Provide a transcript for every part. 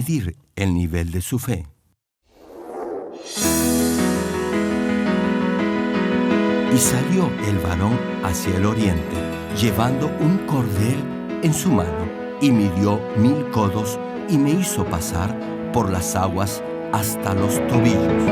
medir el nivel de su fe. Y salió el varón hacia el oriente, llevando un cordel en su mano, y midió 1000 codos, y me hizo pasar por las aguas hasta los tobillos.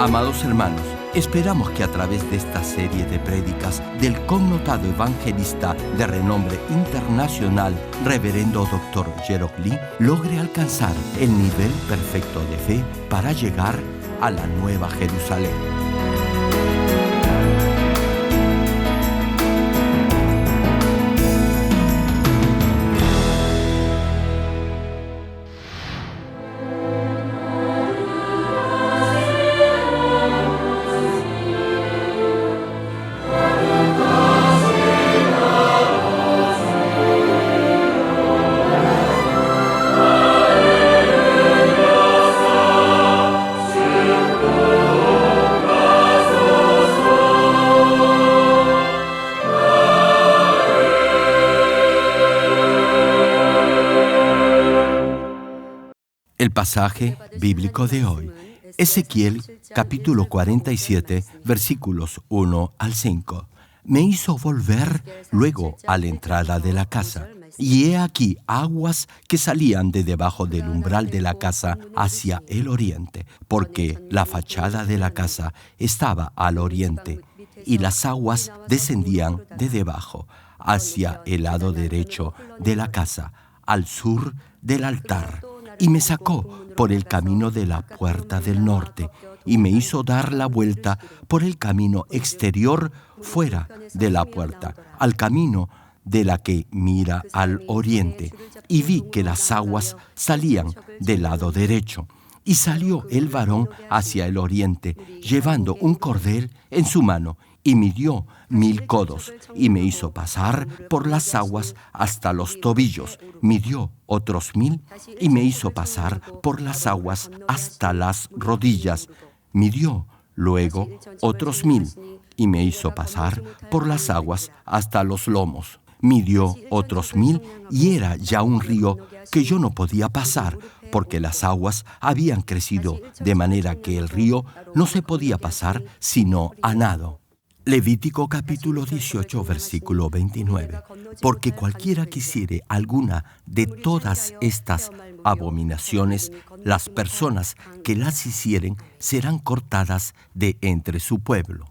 Amados hermanos, esperamos que a través de esta serie de prédicas del connotado evangelista de renombre internacional, Reverendo Dr. Gerald Lee, logre alcanzar el nivel perfecto de fe para llegar a la Nueva Jerusalén. El pasaje bíblico de hoy, Ezequiel capítulo 47, versículos 1 al 5. Me hizo volver luego a la entrada de la casa, y he aquí aguas que salían de debajo del umbral de la casa hacia el oriente, porque la fachada de la casa estaba al oriente, y las aguas descendían de debajo, hacia el lado derecho de la casa, al sur del altar. Y me sacó por el camino de la puerta del norte, y me hizo dar la vuelta por el camino exterior fuera de la puerta, al camino de la que mira al oriente, y vi que las aguas salían del lado derecho. Y salió el varón hacia el oriente, llevando un cordel en su mano, y midió 1000 codos, y me hizo pasar por las aguas hasta los tobillos. Midió otros 1000, y me hizo pasar por las aguas hasta las rodillas. Midió luego otros 1000, y me hizo pasar por las aguas hasta los lomos. Midió otros 1000, y era ya un río que yo no podía pasar, porque las aguas habían crecido, de manera que el río no se podía pasar sino a nado. Levítico capítulo 18, versículo 29. Porque cualquiera que hiciere alguna de todas estas abominaciones, las personas que las hicieren serán cortadas de entre su pueblo.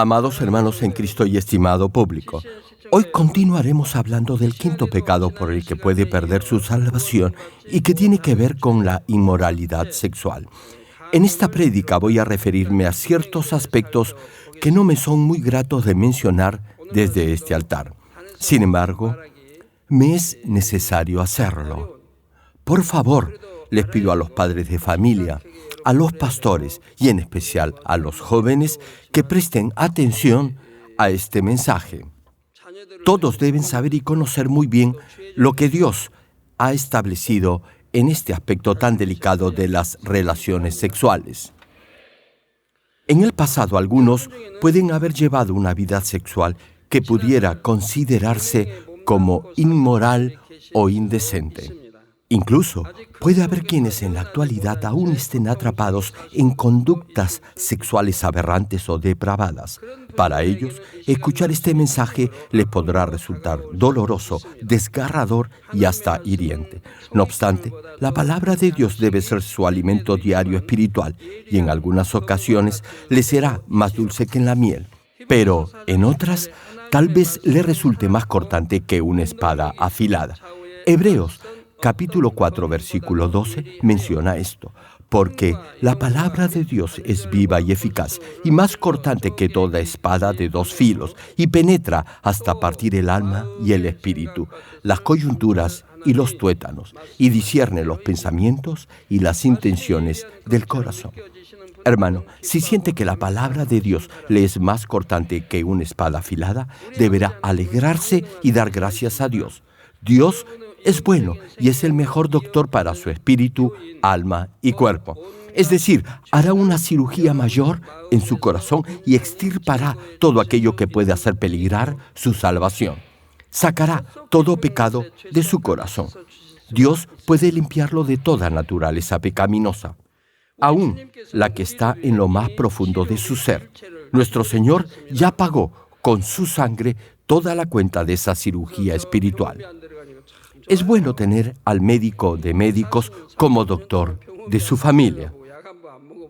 Amados hermanos en Cristo y estimado público, hoy continuaremos hablando del quinto pecado por el que puede perder su salvación y que tiene que ver con la inmoralidad sexual. En esta prédica voy a referirme a ciertos aspectos que no me son muy gratos de mencionar desde este altar. Sin embargo, me es necesario hacerlo. Por favor, les pido a los padres de familia, a los pastores y en especial a los jóvenes que presten atención a este mensaje. Todos deben saber y conocer muy bien lo que Dios ha establecido en este aspecto tan delicado de las relaciones sexuales. En el pasado, algunos pueden haber llevado una vida sexual que pudiera considerarse como inmoral o indecente. Incluso puede haber quienes en la actualidad aún estén atrapados en conductas sexuales aberrantes o depravadas. Para ellos, escuchar este mensaje les podrá resultar doloroso, desgarrador y hasta hiriente. No obstante, la palabra de Dios debe ser su alimento diario espiritual y en algunas ocasiones les será más dulce que en la miel. Pero en otras, tal vez le resulte más cortante que una espada afilada. Hebreos Capítulo 4, versículo 12, menciona esto. Porque la palabra de Dios es viva y eficaz, y más cortante que toda espada de dos filos, y penetra hasta partir el alma y el espíritu, las coyunturas y los tuétanos, y discierne los pensamientos y las intenciones del corazón. Hermano, si siente que la palabra de Dios le es más cortante que una espada afilada, deberá alegrarse y dar gracias a Dios. Dios es bueno y es el mejor doctor para su espíritu, alma y cuerpo. Es decir, hará una cirugía mayor en su corazón y extirpará todo aquello que puede hacer peligrar su salvación. Sacará todo pecado de su corazón. Dios puede limpiarlo de toda naturaleza pecaminosa, aún la que está en lo más profundo de su ser. Nuestro Señor ya pagó con su sangre toda la cuenta de esa cirugía espiritual. Es bueno tener al médico de médicos como doctor de su familia.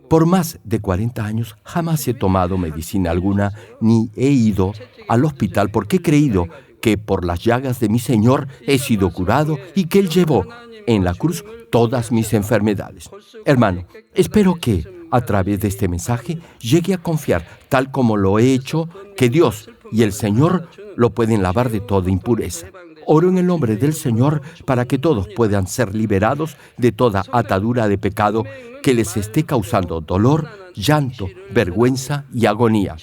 Por más de 40 años jamás he tomado medicina alguna ni he ido al hospital porque he creído que por las llagas de mi Señor he sido curado y que Él llevó en la cruz todas mis enfermedades. Hermano, espero que a través de este mensaje llegue a confiar, tal como lo he hecho, que Dios y el Señor lo pueden lavar de toda impureza. Oro en el nombre del Señor para que todos puedan ser liberados de toda atadura de pecado que les esté causando dolor, llanto, vergüenza y agonía.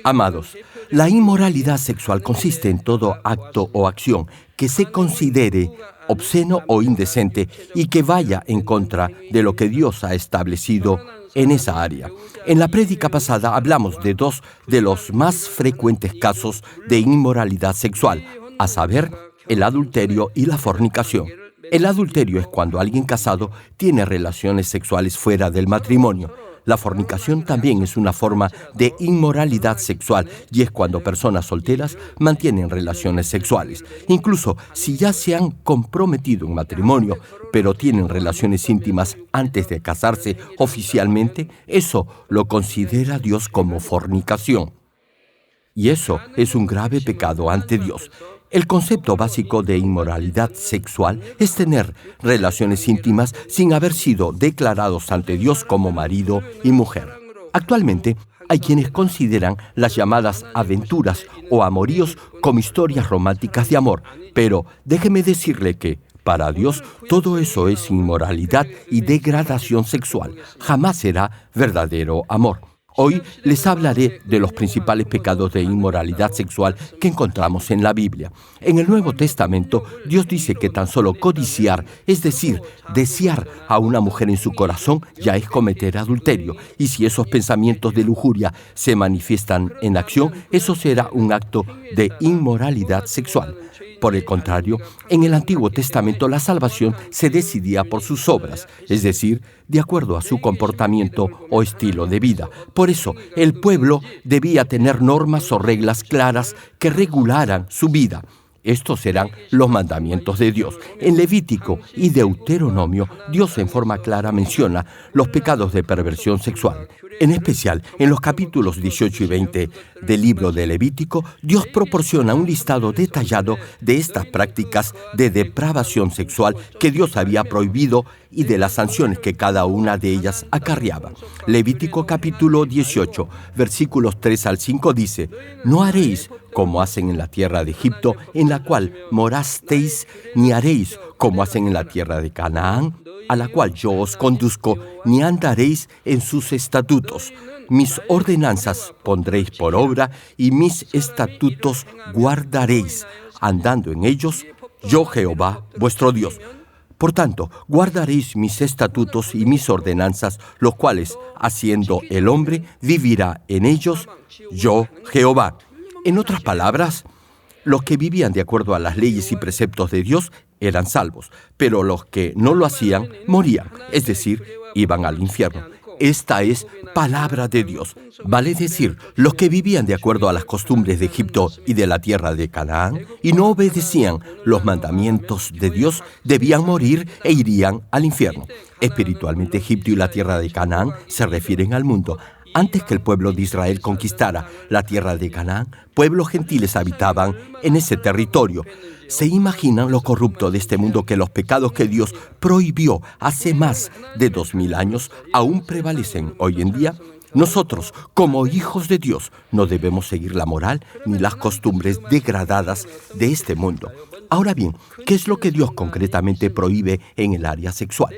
Amados, la inmoralidad sexual consiste en todo acto o acción que se considere obsceno o indecente y que vaya en contra de lo que Dios ha establecido en esa área. En la prédica pasada hablamos de dos de los más frecuentes casos de inmoralidad sexual, a saber, el adulterio y la fornicación. El adulterio es cuando alguien casado tiene relaciones sexuales fuera del matrimonio. La fornicación también es una forma de inmoralidad sexual y es cuando personas solteras mantienen relaciones sexuales. Incluso si ya se han comprometido en matrimonio, pero tienen relaciones íntimas antes de casarse oficialmente, eso lo considera Dios como fornicación. Y eso es un grave pecado ante Dios. El concepto básico de inmoralidad sexual es tener relaciones íntimas sin haber sido declarados ante Dios como marido y mujer. Actualmente, hay quienes consideran las llamadas aventuras o amoríos como historias románticas de amor, pero déjeme decirle que, para Dios, todo eso es inmoralidad y degradación sexual. Jamás será verdadero amor. Hoy les hablaré de los principales pecados de inmoralidad sexual que encontramos en la Biblia. En el Nuevo Testamento, Dios dice que tan solo codiciar, es decir, desear a una mujer en su corazón, ya es cometer adulterio. Y si esos pensamientos de lujuria se manifiestan en acción, eso será un acto de inmoralidad sexual. Por el contrario, en el Antiguo Testamento la salvación se decidía por sus obras, es decir, de acuerdo a su comportamiento o estilo de vida. Por eso, el pueblo debía tener normas o reglas claras que regularan su vida. Estos serán los mandamientos de Dios. En Levítico y Deuteronomio, Dios en forma clara menciona los pecados de perversión sexual. En especial, en los capítulos 18 y 20 del libro de Levítico, Dios proporciona un listado detallado de estas prácticas de depravación sexual que Dios había prohibido y de las sanciones que cada una de ellas acarreaba. Levítico capítulo 18, versículos 3 al 5 dice: «No haréis como hacen en la tierra de Egipto, en la cual morasteis, ni haréis como hacen en la tierra de Canaán, a la cual yo os conduzco, ni andaréis en sus estatutos. Mis ordenanzas pondréis por obra, y mis estatutos guardaréis, andando en ellos, yo Jehová, vuestro Dios. Por tanto, guardaréis mis estatutos y mis ordenanzas, los cuales, haciendo el hombre, vivirá en ellos, yo Jehová». En otras palabras, los que vivían de acuerdo a las leyes y preceptos de Dios eran salvos, pero los que no lo hacían morían, es decir, iban al infierno. Esta es palabra de Dios. Vale decir, los que vivían de acuerdo a las costumbres de Egipto y de la tierra de Canaán y no obedecían los mandamientos de Dios debían morir e irían al infierno. Espiritualmente, Egipto y la tierra de Canaán se refieren al mundo. Antes que el pueblo de Israel conquistara la tierra de Canaán, pueblos gentiles habitaban en ese territorio. ¿Se imaginan lo corrupto de este mundo que los pecados que Dios prohibió hace más de 2000 años aún prevalecen hoy en día? Nosotros, como hijos de Dios, no debemos seguir la moral ni las costumbres degradadas de este mundo. Ahora bien, ¿qué es lo que Dios concretamente prohíbe en el área sexual?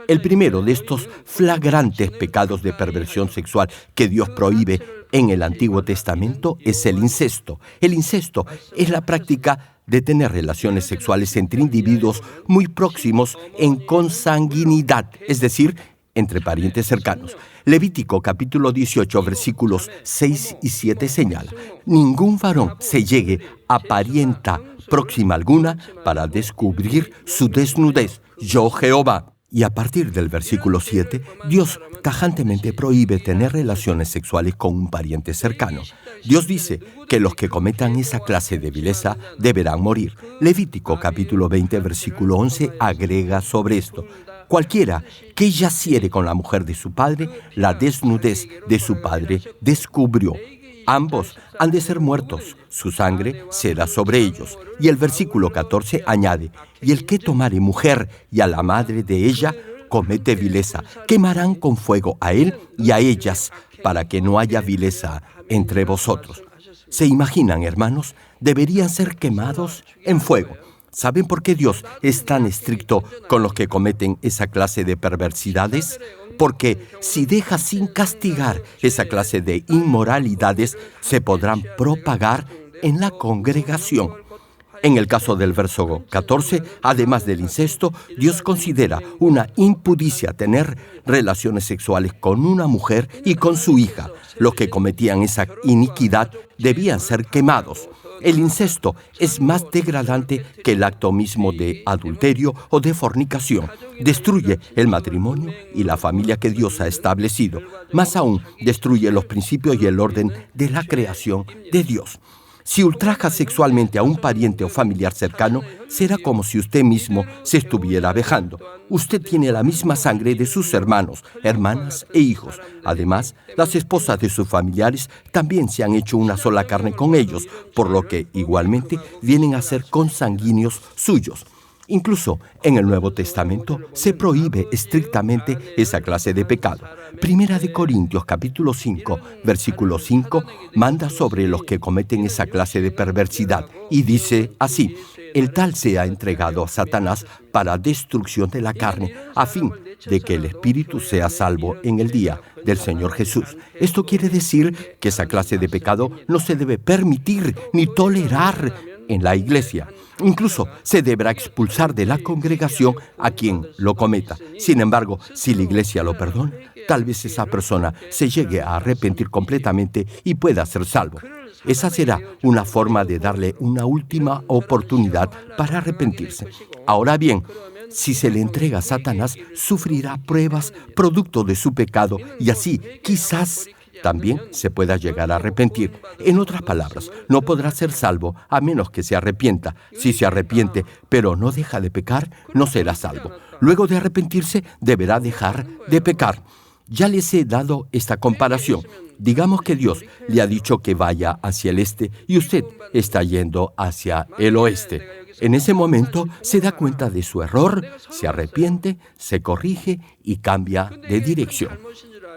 El primero de estos flagrantes pecados de perversión sexual que Dios prohíbe en el Antiguo Testamento es el incesto. El incesto es la práctica de tener relaciones sexuales entre individuos muy próximos en consanguinidad, es decir, entre parientes cercanos. Levítico capítulo 18, versículos 6 y 7 señala: «Ningún varón se llegue a parienta próxima alguna para descubrir su desnudez, yo Jehová». Y a partir del versículo 7, Dios tajantemente prohíbe tener relaciones sexuales con un pariente cercano. Dios dice que los que cometan esa clase de vileza deberán morir. Levítico capítulo 20, versículo 11 agrega sobre esto: «Cualquiera que yaciere con la mujer de su padre, la desnudez de su padre descubrió. Ambos han de ser muertos, su sangre será sobre ellos». Y el versículo 14 añade: «Y el que tomare mujer y a la madre de ella, comete vileza. Quemarán con fuego a él y a ellas, para que no haya vileza entre vosotros». ¿Se imaginan, hermanos? Deberían ser quemados en fuego. ¿Saben por qué Dios es tan estricto con los que cometen esa clase de perversidades? Porque si deja sin castigar esa clase de inmoralidades, se podrán propagar en la congregación. En el caso del verso 14, además del incesto, Dios considera una impudicia tener relaciones sexuales con una mujer y con su hija. Los que cometían esa iniquidad debían ser quemados. El incesto es más degradante que el acto mismo de adulterio o de fornicación. Destruye el matrimonio y la familia que Dios ha establecido. Más aún, destruye los principios y el orden de la creación de Dios. Si ultraja sexualmente a un pariente o familiar cercano, será como si usted mismo se estuviera vejando. Usted tiene la misma sangre de sus hermanos, hermanas e hijos. Además, las esposas de sus familiares también se han hecho una sola carne con ellos, por lo que igualmente vienen a ser consanguíneos suyos. Incluso en el Nuevo Testamento se prohíbe estrictamente esa clase de pecado. Primera de Corintios capítulo 5, versículo 5, manda sobre los que cometen esa clase de perversidad y dice así: «El tal sea entregado a Satanás para destrucción de la carne, a fin de que el espíritu sea salvo en el día del Señor Jesús». Esto quiere decir que esa clase de pecado no se debe permitir ni tolerar en la iglesia. Incluso se deberá expulsar de la congregación a quien lo cometa. Sin embargo, si la iglesia lo perdona, tal vez esa persona se llegue a arrepentir completamente y pueda ser salvo. Esa será una forma de darle una última oportunidad para arrepentirse. Ahora bien, si se le entrega a Satanás, sufrirá pruebas producto de su pecado y así quizás también se pueda llegar a arrepentir. En otras palabras, no podrá ser salvo a menos que se arrepienta. Si se arrepiente, pero no deja de pecar, no será salvo. Luego de arrepentirse, deberá dejar de pecar. Ya les he dado esta comparación. Digamos que Dios le ha dicho que vaya hacia el este y usted está yendo hacia el oeste. En ese momento se da cuenta de su error, se arrepiente, se corrige y cambia de dirección.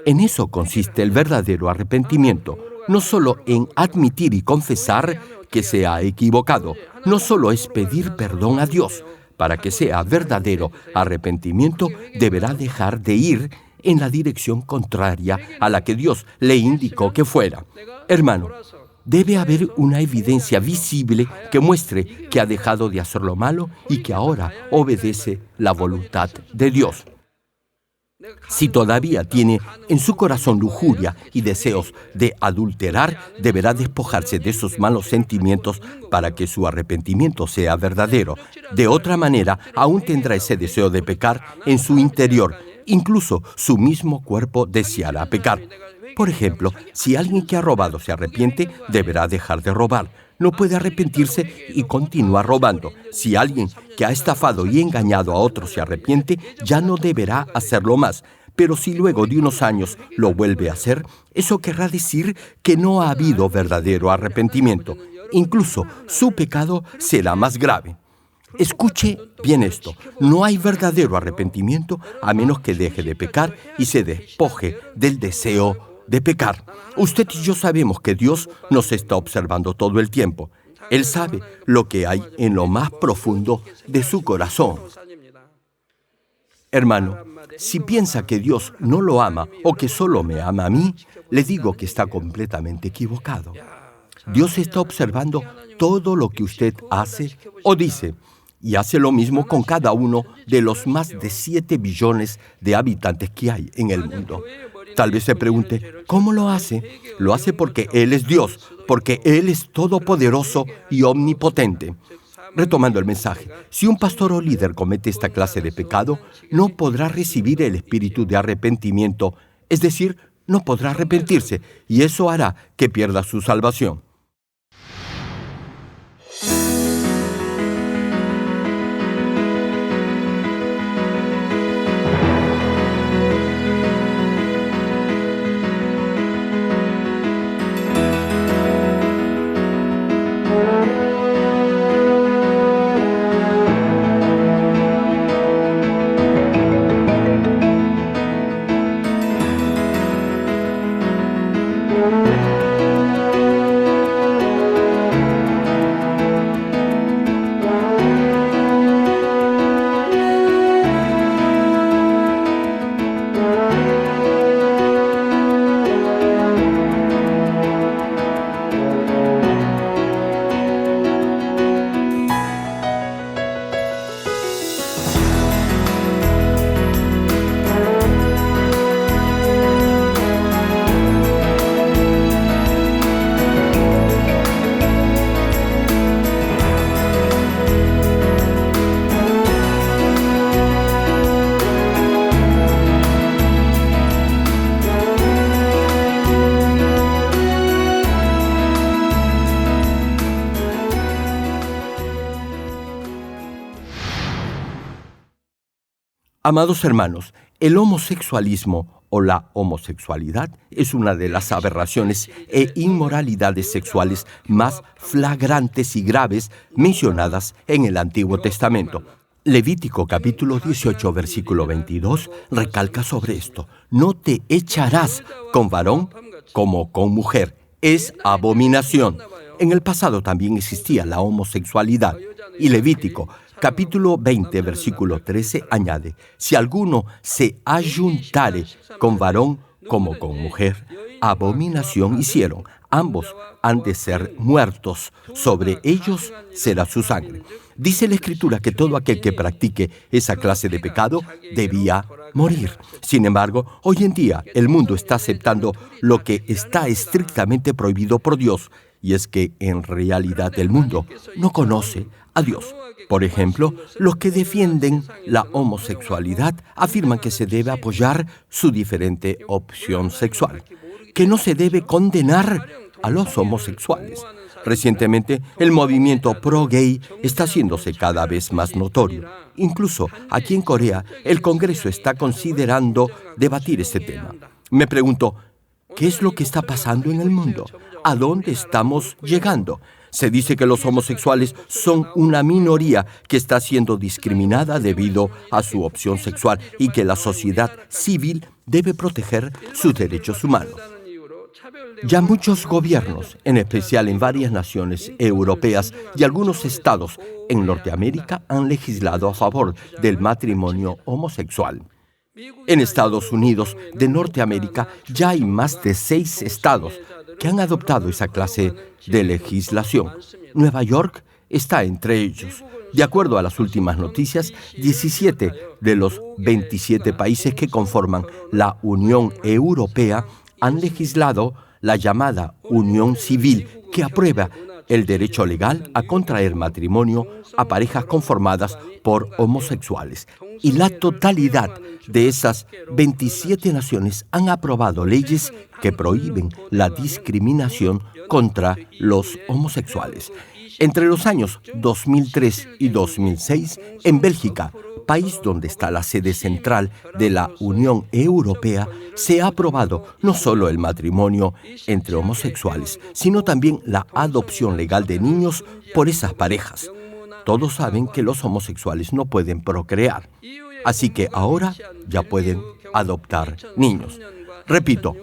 En eso consiste el verdadero arrepentimiento, no solo en admitir y confesar que se ha equivocado, no solo es pedir perdón a Dios. Para que sea verdadero arrepentimiento, deberá dejar de ir en la dirección contraria a la que Dios le indicó que fuera. Hermano, debe haber una evidencia visible que muestre que ha dejado de hacer lo malo y que ahora obedece la voluntad de Dios. Si todavía tiene en su corazón lujuria y deseos de adulterar, deberá despojarse de esos malos sentimientos para que su arrepentimiento sea verdadero. De otra manera, aún tendrá ese deseo de pecar en su interior. Incluso su mismo cuerpo deseará pecar. Por ejemplo, si alguien que ha robado se arrepiente, deberá dejar de robar. No puede arrepentirse y continuar robando. Si alguien que ha estafado y engañado a otros se arrepiente, ya no deberá hacerlo más. Pero si luego de unos años lo vuelve a hacer, eso querrá decir que no ha habido verdadero arrepentimiento. Incluso su pecado será más grave. Escuche bien esto, no hay verdadero arrepentimiento a menos que deje de pecar y se despoje del deseo de pecar. Usted y yo sabemos que Dios nos está observando todo el tiempo. Él sabe lo que hay en lo más profundo de su corazón. Hermano, si piensa que Dios no lo ama o que solo me ama a mí, le digo que está completamente equivocado. Dios está observando todo lo que usted hace o dice. Y hace lo mismo con cada uno de los más de 7 billones de habitantes que hay en el mundo. Tal vez se pregunte, ¿cómo lo hace? Lo hace porque Él es Dios, porque Él es todopoderoso y omnipotente. Retomando el mensaje, si un pastor o líder comete esta clase de pecado, no podrá recibir el espíritu de arrepentimiento, es decir, no podrá arrepentirse, y eso hará que pierda su salvación. Amados hermanos, el homosexualismo o la homosexualidad es una de las aberraciones e inmoralidades sexuales más flagrantes y graves mencionadas en el Antiguo Testamento. Levítico capítulo 18, versículo 22, recalca sobre esto. No te echarás con varón como con mujer. Es abominación. En el pasado también existía la homosexualidad. Y Levítico capítulo 20, versículo 13, añade, si alguno se ayuntare con varón como con mujer, abominación hicieron. Ambos han de ser muertos. Sobre ellos será su sangre. Dice la Escritura que todo aquel que practique esa clase de pecado debía morir. Sin embargo, hoy en día el mundo está aceptando lo que está estrictamente prohibido por Dios, y es que en realidad el mundo no conoce a Dios. Por ejemplo, los que defienden la homosexualidad afirman que se debe apoyar su diferente opción sexual. que no se debe condenar a los homosexuales. Recientemente, el movimiento pro-gay está haciéndose cada vez más notorio. Incluso aquí en Corea, el Congreso está considerando debatir este tema. Me pregunto, ¿qué es lo que está pasando en el mundo? ¿A dónde estamos llegando? Se dice que los homosexuales son una minoría que está siendo discriminada debido a su opción sexual y que la sociedad civil debe proteger sus derechos humanos. Ya muchos gobiernos, en especial en varias naciones europeas y algunos estados en Norteamérica, han legislado a favor del matrimonio homosexual. En Estados Unidos de Norteamérica ya hay más de 6 estados que han adoptado esa clase de legislación. Nueva York está entre ellos. De acuerdo a las últimas noticias, 17 de los 27 países que conforman la Unión Europea han legislado la llamada unión civil, que aprueba el derecho legal a contraer matrimonio a parejas conformadas por homosexuales. Y la totalidad de esas 27 naciones han aprobado leyes que prohíben la discriminación contra los homosexuales. Entre los años 2003 y 2006, en Bélgica, país donde está la sede central de la Unión Europea, se ha aprobado no solo el matrimonio entre homosexuales, sino también la adopción legal de niños por esas parejas. Todos saben que los homosexuales no pueden procrear, así que ahora ya pueden adoptar niños. Repito,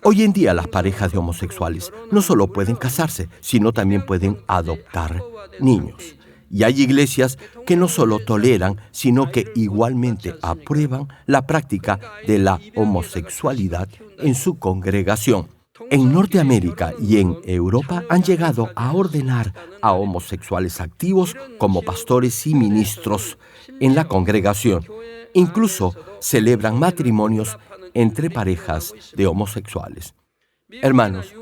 hoy en día las parejas de homosexuales no solo pueden casarse, sino también pueden adoptar niños. Y hay iglesias que no solo toleran, sino que igualmente aprueban la práctica de la homosexualidad en su congregación. En Norteamérica y en Europa han llegado a ordenar a homosexuales activos como pastores y ministros en la congregación. Incluso celebran matrimonios entre parejas de homosexuales. Hermanos,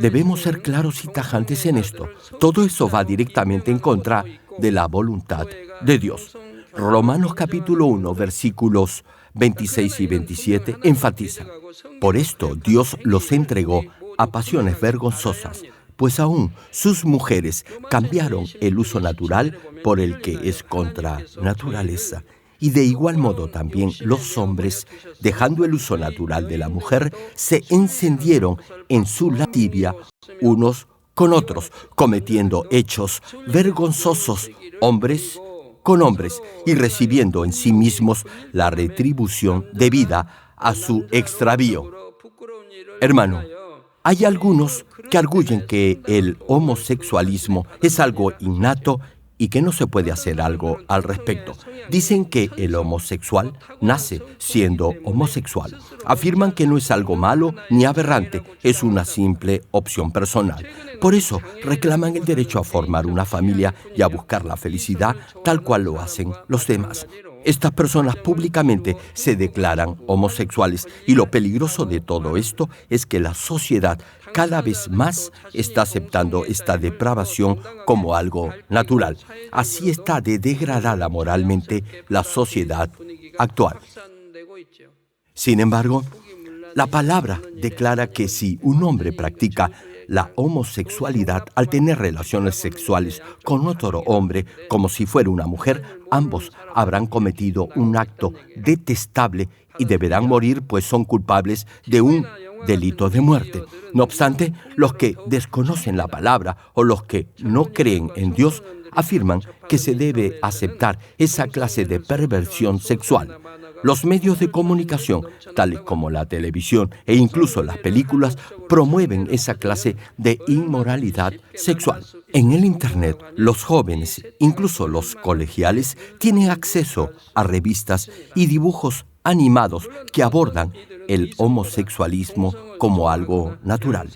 debemos ser claros y tajantes en esto. Todo eso va directamente en contra de la voluntad de Dios. Romanos capítulo 1, versículos 26 y 27 enfatizan: por esto Dios los entregó a pasiones vergonzosas, pues aún sus mujeres cambiaron el uso natural por el que es contra naturaleza. Y de igual modo también los hombres, dejando el uso natural de la mujer, se encendieron en su lascivia unos con otros, cometiendo hechos vergonzosos hombres con hombres y recibiendo en sí mismos la retribución debida a su extravío. Hermano, hay algunos que arguyen que el homosexualismo es algo innato y que no se puede hacer algo al respecto. Dicen que el homosexual nace siendo homosexual. Afirman que no es algo malo ni aberrante, es una simple opción personal. Por eso reclaman el derecho a formar una familia y a buscar la felicidad tal cual lo hacen los demás. Estas personas públicamente se declaran homosexuales y lo peligroso de todo esto es que la sociedad cada vez más está aceptando esta depravación como algo natural. Así está de degradada moralmente la sociedad actual. Sin embargo, la palabra declara que si un hombre practica la homosexualidad al tener relaciones sexuales con otro hombre como si fuera una mujer, ambos habrán cometido un acto detestable y deberán morir, pues son culpables de un delito de muerte. No obstante, los que desconocen la palabra o los que no creen en Dios afirman que se debe aceptar esa clase de perversión sexual. Los medios de comunicación, tales como la televisión e incluso las películas, promueven esa clase de inmoralidad sexual. En el Internet, los jóvenes, incluso los colegiales, tienen acceso a revistas y dibujos animados que abordan el homosexualismo como algo natural.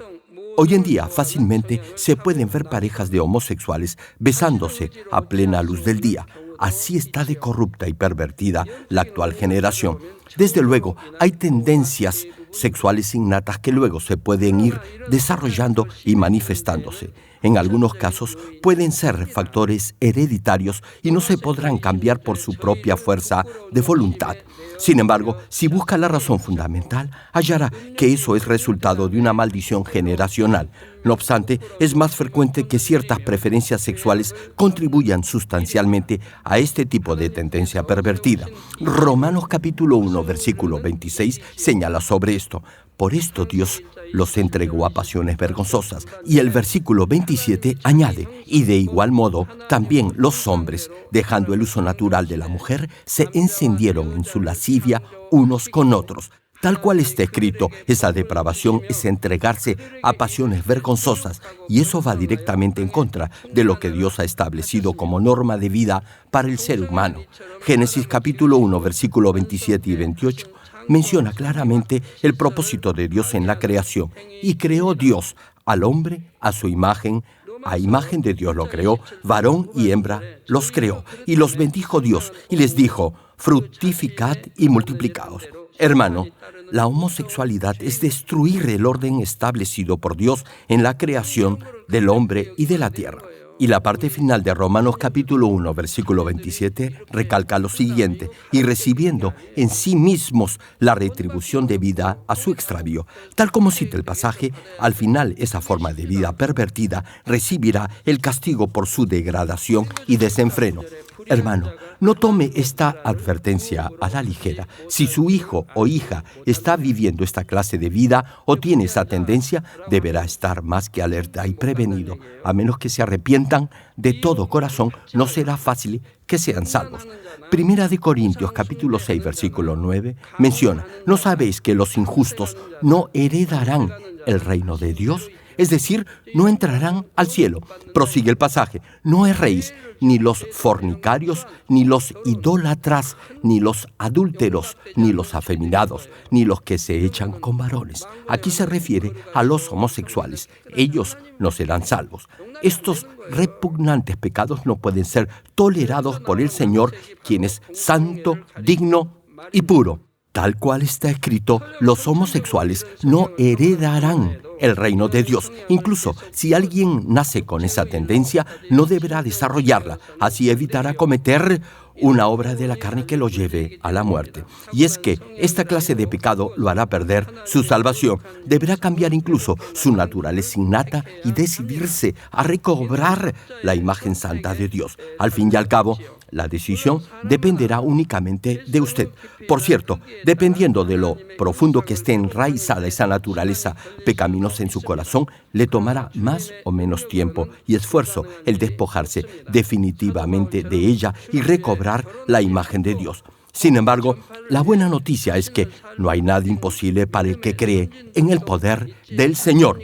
Hoy en día fácilmente se pueden ver parejas de homosexuales besándose a plena luz del día. Así está de corrupta y pervertida la actual generación. Desde luego, hay tendencias sexuales innatas que luego se pueden ir desarrollando y manifestándose. En algunos casos pueden ser factores hereditarios y no se podrán cambiar por su propia fuerza de voluntad. Sin embargo, si busca la razón fundamental, hallará que eso es resultado de una maldición generacional. No obstante, es más frecuente que ciertas preferencias sexuales contribuyan sustancialmente a este tipo de tendencia pervertida. Romanos capítulo 1, versículo 26 señala sobre esto. Por esto Dios los entregó a pasiones vergonzosas. Y el versículo 27 añade, y de igual modo también los hombres, dejando el uso natural de la mujer, se encendieron en su lascivia unos con otros. Tal cual está escrito, esa depravación es entregarse a pasiones vergonzosas, y eso va directamente en contra de lo que Dios ha establecido como norma de vida para el ser humano. Génesis capítulo 1, versículo 27 y 28, menciona claramente el propósito de Dios en la creación. Y creó Dios al hombre a su imagen, a imagen de Dios lo creó, varón y hembra los creó. Y los bendijo Dios y les dijo, fructificad y multiplicaos. Hermano, la homosexualidad es destruir el orden establecido por Dios en la creación del hombre y de la tierra. Y la parte final de Romanos capítulo 1, versículo 27, recalca lo siguiente, y recibiendo en sí mismos la retribución debida a su extravío. Tal como cita el pasaje, al final esa forma de vida pervertida recibirá el castigo por su degradación y desenfreno. Hermano, no tome esta advertencia a la ligera. Si su hijo o hija está viviendo esta clase de vida o tiene esa tendencia, deberá estar más que alerta y prevenido. A menos que se arrepientan de todo corazón, no será fácil que sean salvos. Primera de Corintios, capítulo 6, versículo 9, menciona, ¿no sabéis que los injustos no heredarán el reino de Dios? Es decir, no entrarán al cielo. Prosigue el pasaje. No erréis, ni los fornicarios, ni los idólatras, ni los adúlteros, ni los afeminados, ni los que se echan con varones. Aquí se refiere a los homosexuales. Ellos no serán salvos. Estos repugnantes pecados no pueden ser tolerados por el Señor, quien es santo, digno y puro. Tal cual está escrito, los homosexuales no heredarán el reino de Dios. Incluso si alguien nace con esa tendencia, no deberá desarrollarla. Así evitará cometer una obra de la carne que lo lleve a la muerte. Y es que esta clase de pecado lo hará perder su salvación. Deberá cambiar incluso su naturaleza innata y decidirse a recobrar la imagen santa de Dios. Al fin y al cabo, la decisión dependerá únicamente de usted. Por cierto, dependiendo de lo profundo que esté enraizada esa naturaleza pecaminosa en su corazón, le tomará más o menos tiempo y esfuerzo el despojarse definitivamente de ella y recobrar la imagen de Dios. Sin embargo, la buena noticia es que no hay nada imposible para el que cree en el poder del Señor.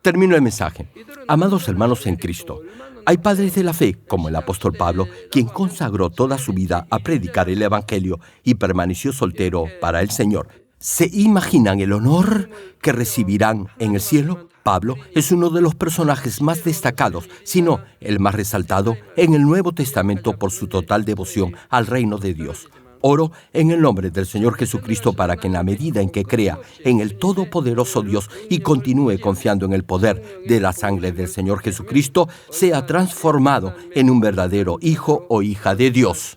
Termino el mensaje. Amados hermanos en Cristo, hay padres de la fe, como el apóstol Pablo, quien consagró toda su vida a predicar el Evangelio y permaneció soltero para el Señor. ¿Se imaginan el honor que recibirán en el cielo? Pablo es uno de los personajes más destacados, si no el más resaltado, en el Nuevo Testamento por su total devoción al reino de Dios. Oro en el nombre del Señor Jesucristo para que en la medida en que crea en el todopoderoso Dios y continúe confiando en el poder de la sangre del Señor Jesucristo, sea transformado en un verdadero hijo o hija de Dios.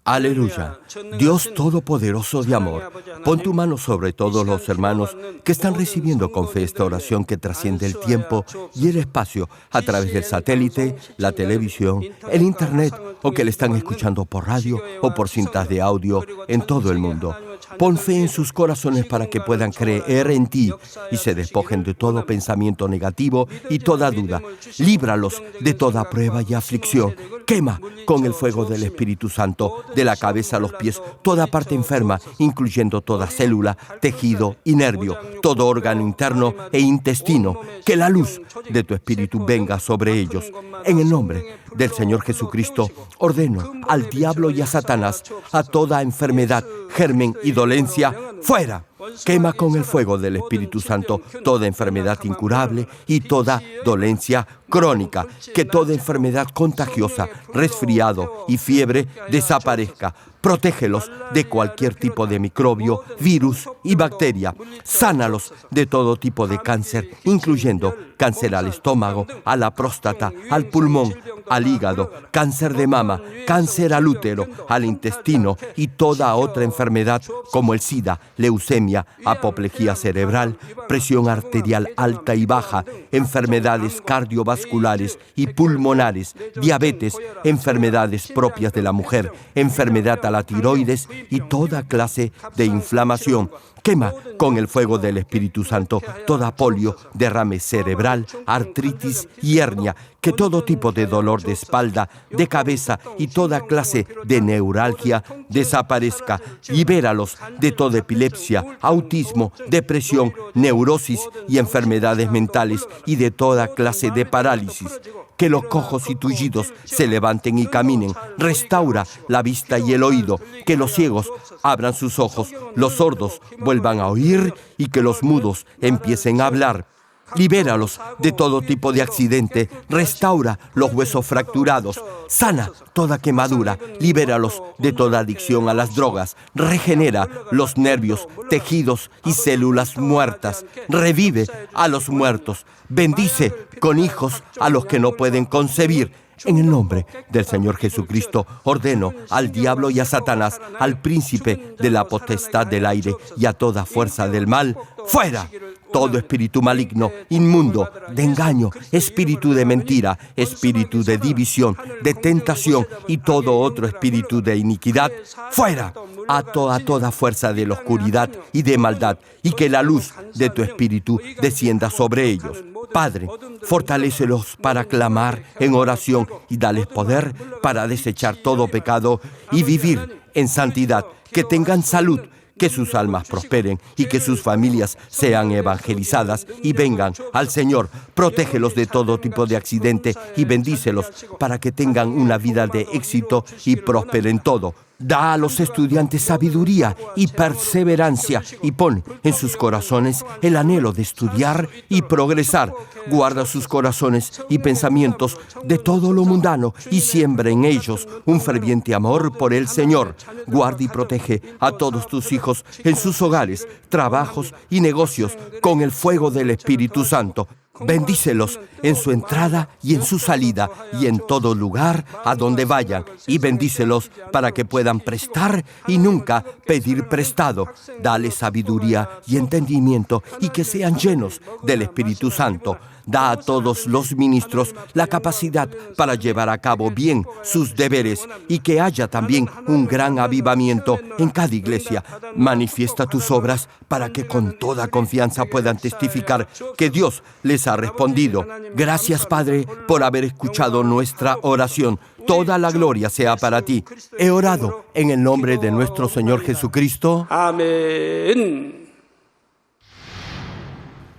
Aleluya. Dios Todopoderoso de amor, pon tu mano sobre todos los hermanos que están recibiendo con fe esta oración que trasciende el tiempo y el espacio a través del satélite, la televisión, el internet o que le están escuchando por radio o por cintas de audio en todo el mundo. Pon fe en sus corazones para que puedan creer en ti y se despojen de todo pensamiento negativo y toda duda. Líbralos de toda prueba y aflicción. Quema con el fuego del Espíritu Santo, de la cabeza a los pies, toda parte enferma, incluyendo toda célula, tejido y nervio, todo órgano interno e intestino. Que la luz de tu Espíritu venga sobre ellos. En el nombre del Señor Jesucristo, ordeno al diablo y a Satanás, a toda enfermedad, germen y dolencia, fuera. Quema con el fuego del Espíritu Santo toda enfermedad incurable y toda dolencia crónica. Que toda enfermedad contagiosa, resfriado y fiebre desaparezca. Protégelos de cualquier tipo de microbio, virus y bacteria. Sánalos de todo tipo de cáncer, incluyendo cáncer al estómago, a la próstata, al pulmón, al hígado, cáncer de mama, cáncer al útero, al intestino y toda otra enfermedad como el SIDA, leucemia, apoplejía cerebral, presión arterial alta y baja, enfermedades cardiovasculares y pulmonares, diabetes, enfermedades propias de la mujer, enfermedad a la tiroides y toda clase de inflamación. Quema con el fuego del Espíritu Santo toda polio, derrame cerebral, artritis y hernia. Que todo tipo de dolor de espalda, de cabeza y toda clase de neuralgia desaparezca. Libéralos de toda epilepsia, autismo, depresión, neurosis y enfermedades mentales y de toda clase de parálisis. Que los cojos y tullidos se levanten y caminen. Restaura la vista y el oído. Que los ciegos abran sus ojos, los sordos vuelvan a oír y que los mudos empiecen a hablar. Libéralos de todo tipo de accidente, restaura los huesos fracturados, sana toda quemadura, libéralos de toda adicción a las drogas, regenera los nervios, tejidos y células muertas, revive a los muertos, bendice con hijos a los que no pueden concebir. En el nombre del Señor Jesucristo, ordeno al diablo y a Satanás, al príncipe de la potestad del aire y a toda fuerza del mal, ¡fuera! Todo espíritu maligno, inmundo, de engaño, espíritu de mentira, espíritu de división, de tentación y todo otro espíritu de iniquidad, ¡fuera! Ato a toda fuerza de la oscuridad y de maldad, y que la luz de tu espíritu descienda sobre ellos. Padre, fortalécelos para clamar en oración y dales poder para desechar todo pecado y vivir en santidad, que tengan salud, que sus almas prosperen y que sus familias sean evangelizadas y vengan al Señor. Protégelos de todo tipo de accidente y bendícelos para que tengan una vida de éxito y prosperen todo. Da a los estudiantes sabiduría y perseverancia y pon en sus corazones el anhelo de estudiar y progresar. Guarda sus corazones y pensamientos de todo lo mundano y siembra en ellos un ferviente amor por el Señor. Guarda y protege a todos tus hijos en sus hogares, trabajos y negocios con el fuego del Espíritu Santo. Bendícelos en su entrada y en su salida y en todo lugar a donde vayan, y bendícelos para que puedan prestar y nunca pedir prestado. Dale sabiduría y entendimiento y que sean llenos del Espíritu Santo. Da a todos los ministros la capacidad para llevar a cabo bien sus deberes y que haya también un gran avivamiento en cada iglesia. Manifiesta tus obras para que con toda confianza puedan testificar que Dios les ha respondido. Gracias, Padre, por haber escuchado nuestra oración. Toda la gloria sea para ti. He orado en el nombre de nuestro Señor Jesucristo. Amén.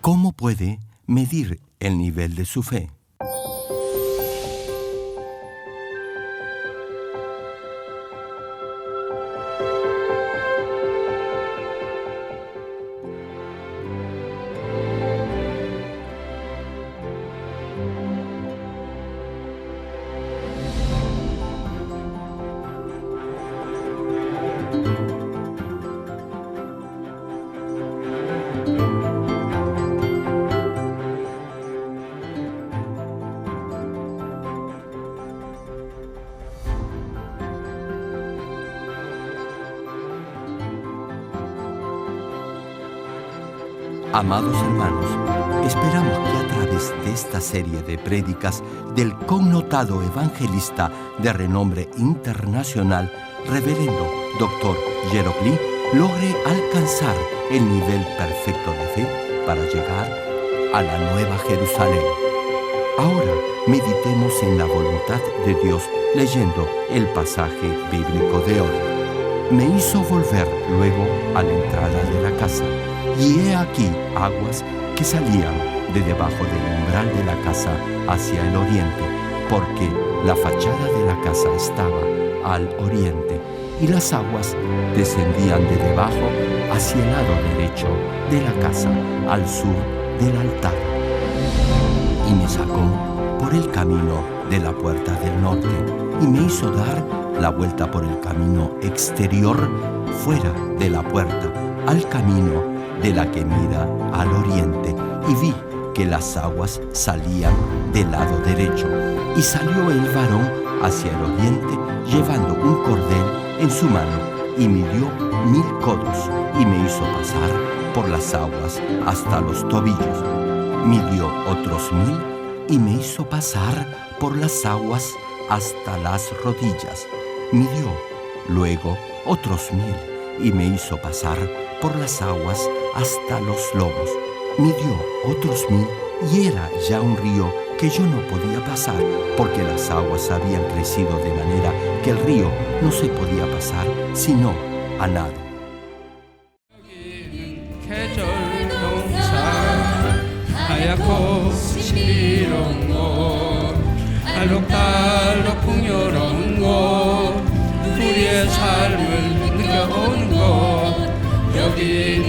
¿Cómo puede medir el nivel de su fe? Amados hermanos, esperamos que a través de esta serie de prédicas del connotado evangelista de renombre internacional, reverendo Dr. Gerald Lee, logre alcanzar el nivel perfecto de fe para llegar a la Nueva Jerusalén. Ahora meditemos en la voluntad de Dios leyendo el pasaje bíblico de hoy. Me hizo volver luego a la entrada de la casa, y he aquí aguas que salían de debajo del umbral de la casa hacia el oriente, porque la fachada de la casa estaba al oriente. y las aguas descendían de debajo hacia el lado derecho de la casa, al sur del altar. Y me sacó por el camino de la puerta del norte y me hizo dar la vuelta por el camino exterior fuera de la puerta, al camino de la que mira al oriente, y vi que las aguas salían del lado derecho. Y salió el varón hacia el oriente, llevando un cordel en su mano, y midió 1000 codos, y me hizo pasar por las aguas hasta los tobillos. Midió otros 1000, y me hizo pasar por las aguas hasta las rodillas. Midió luego otros 1000, y me hizo pasar por las aguas hasta los lomos. Midió otros 1000, y era ya un río que yo no podía pasar, porque las aguas habían crecido de manera que el río no se podía pasar sino a nado. 하얗고 신비로운 곳, 알록달록 풍요로운 곳, 우리의 삶을 느껴보는 곳, 여기는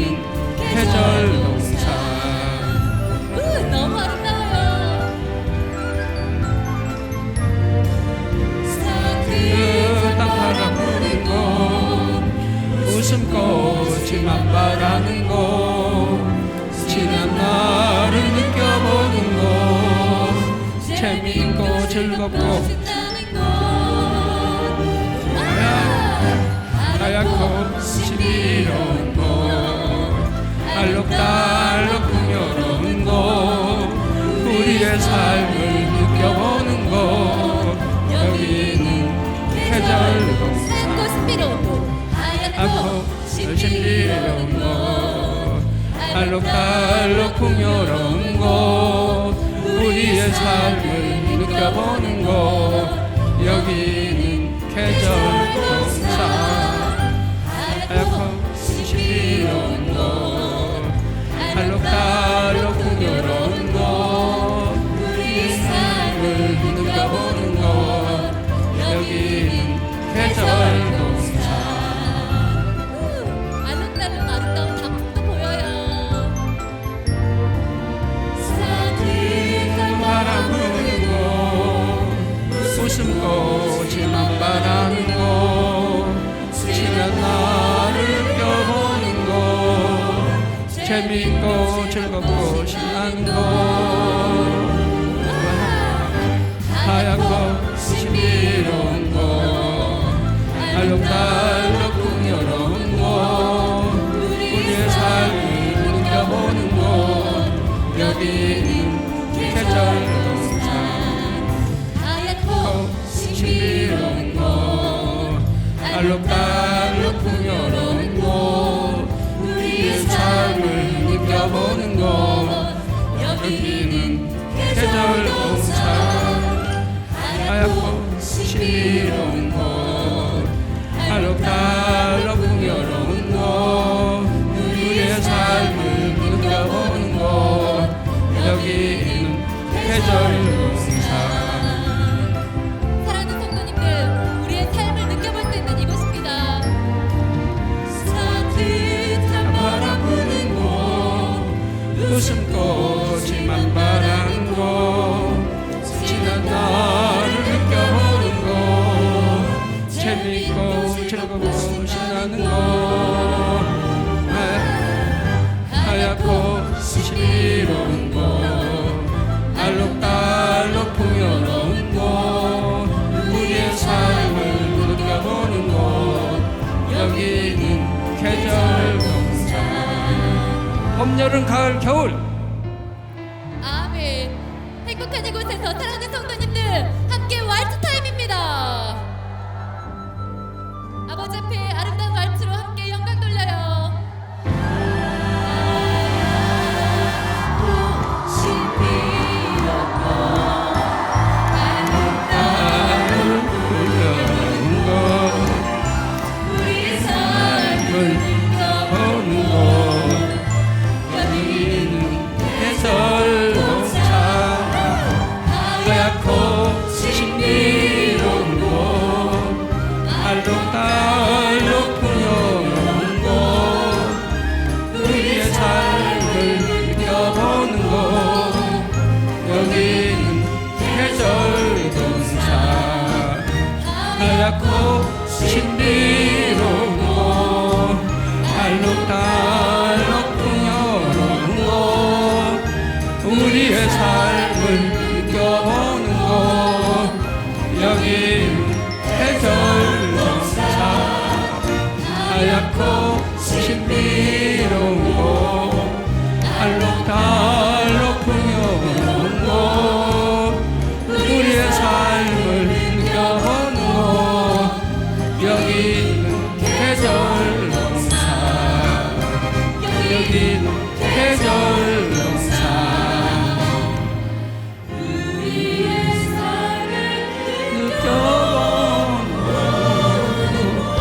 계절농사. 너무 아름다워요. 그 땅 바라보는 곳, 웃음꽃이 만발하는 곳, 지난 날을 느껴보는 곳, 재미있고 즐겁고 하얗고 신비로운 곳, 알록달록 풍요로운 곳, 우리의 삶을 느껴보는 곳, 여기는 계절농사. 하얗고 신비로운 곳, 알록달록 풍요로운 곳, 우리의 삶을 느껴보는 곳, 여기는 계절농사. 하얗고 신비로운 곳, 알록달록 풍요로운 곳, 우리의 삶을 느껴보는 곳, 여기는 계절농사. 알록달록 아름다운 단풍도 보여요. 바라보는 곳, 웃음꽃이 만발하는 곳, 지난 날을 느껴보는 곳, 재미있고 즐겁고 신나는 곳, 하얗고 신비로운 곳, 알록달록 풍요로운 곳, 우리의 삶을 느껴보는 곳, 여기는 계절농사. 하얗고 신비로운 곳, 알록달록 풍요로운 곳, 우리의 삶을 느껴보는 곳, 여기는 계절농사. 하얗고 신비로운 곳, 알록달록 풍요로운 곳, 우리의 삶을 느껴보는 곳, 여기는 계절농사. 사랑하는 성도님들, 우리의 삶을 느껴볼 수 있는 이곳입니다. 바라보는 곳, 웃음꽃이 만발하는 곳, 지난 날을 느껴보는 곳, 재미있고 즐겁고 신나는 곳, 하얗고 신비로운 곳, 알록달록 풍요로운 곳, 우리의 삶을 느껴보는 곳, 여기는 계절농사. 봄, 여름, 가을, 겨울. 아멘. 행복한 이곳에서 사랑하는 성도님들 함께 왈츠 타임입니다. 아버지 앞에 아름다운 왈츠로 함께 영광 돌려요. 풍요로운 곳, 우리의 삶을 보는 곳, 여기는 계절농사. 하얗고 신비로운 곳, 알록달록 하얗고 신비로운 곳 알록달록 풍요로운 곳 우리의 삶을 느껴보는 곳 여기는 계절농사 여기는 계절농사 우리의 삶을 느껴보는 곳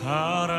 사랑